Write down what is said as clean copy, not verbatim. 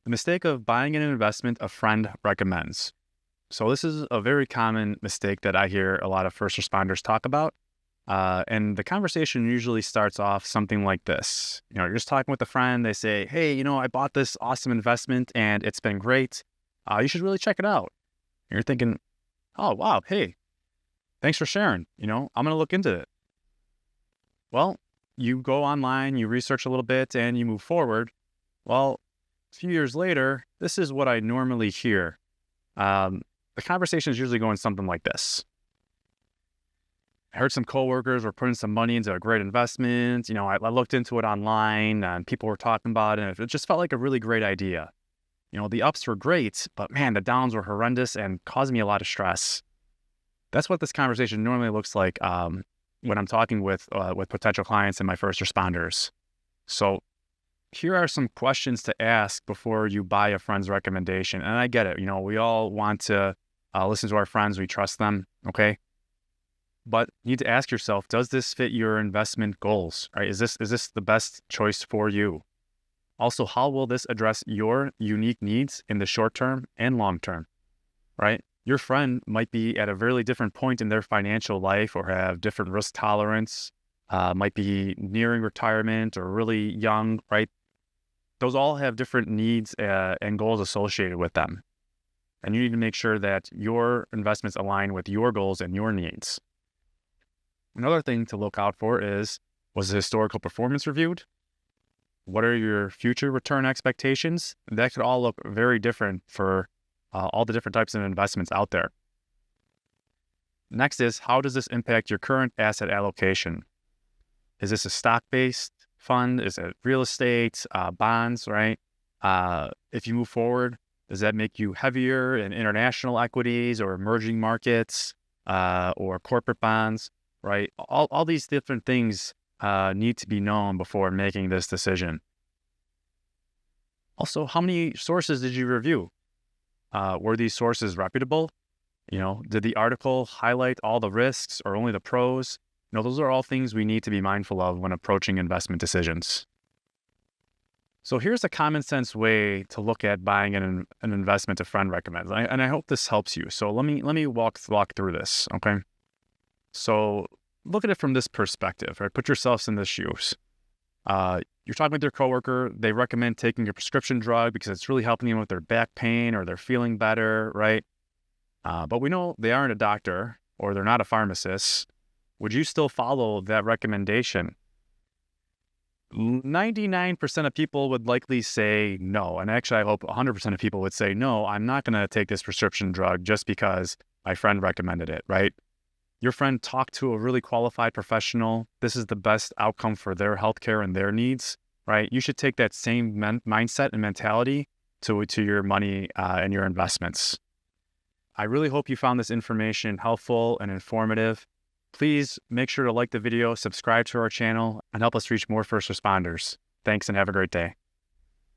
The mistake of buying an investment a friend recommends. So, this is a very common mistake that I hear a lot of first responders talk about. And the conversation usually starts off something like this. You're just talking with a friend. They say, "Hey, I bought this awesome investment and it's been great. You should really check it out." And you're thinking, "Oh, wow. Hey, thanks for sharing. I'm going to look into it." Well, you go online, you research a little bit, and you move forward. Well, a few years later, this is what I normally hear. Um, the conversation is usually going something like this. I heard some coworkers were putting some money into a great investment. I looked into it online and people were talking about it. And it just felt like a really great idea. The ups were great, but man, the downs were horrendous and caused me a lot of stress. That's what this conversation normally looks like when I'm talking with potential clients and my first responders. So here are some questions to ask before you buy a friend's recommendation. And I get it. We all want to listen to our friends. We trust them. Okay. But you need to ask yourself, does this fit your investment goals? Right? Is this the best choice for you? Also, how will this address your unique needs in the short term and long term? Right? Your friend might be at a really different point in their financial life or have different risk tolerance, might be nearing retirement or really young, right? Those all have different needs and goals associated with them. And you need to make sure that your investments align with your goals and your needs. Another thing to look out for is, was the historical performance reviewed? What are your future return expectations? That could all look very different for all the different types of investments out there. Next is, how does this impact your current asset allocation? Is this a stock-based fund? Is it real estate, bonds, right? If you move forward, does that make you heavier in international equities or emerging markets or corporate bonds, right? All these different things need to be known before making this decision. Also, how many sources did you review? Were these sources reputable? Did the article highlight all the risks or only the pros? Those are all things we need to be mindful of when approaching investment decisions. So here's a common sense way to look at buying an investment a friend recommends, and I hope this helps you. So let me walk through this, okay? So look at it from this perspective, right? Put yourselves in the shoes. You're talking with your coworker. They recommend taking a prescription drug because it's really helping them with their back pain or they're feeling better, right? But we know they aren't a doctor or they're not a pharmacist. Would you still follow that recommendation? 99% of people would likely say no. And actually, I hope 100% of people would say, no, I'm not going to take this prescription drug just because my friend recommended it, right? Your friend talked to a really qualified professional. This is the best outcome for their healthcare and their needs, right? You should take that same mindset and mentality to your money and your investments. I really hope you found this information helpful and informative. Please make sure to like the video, subscribe to our channel, and help us reach more first responders. Thanks and have a great day.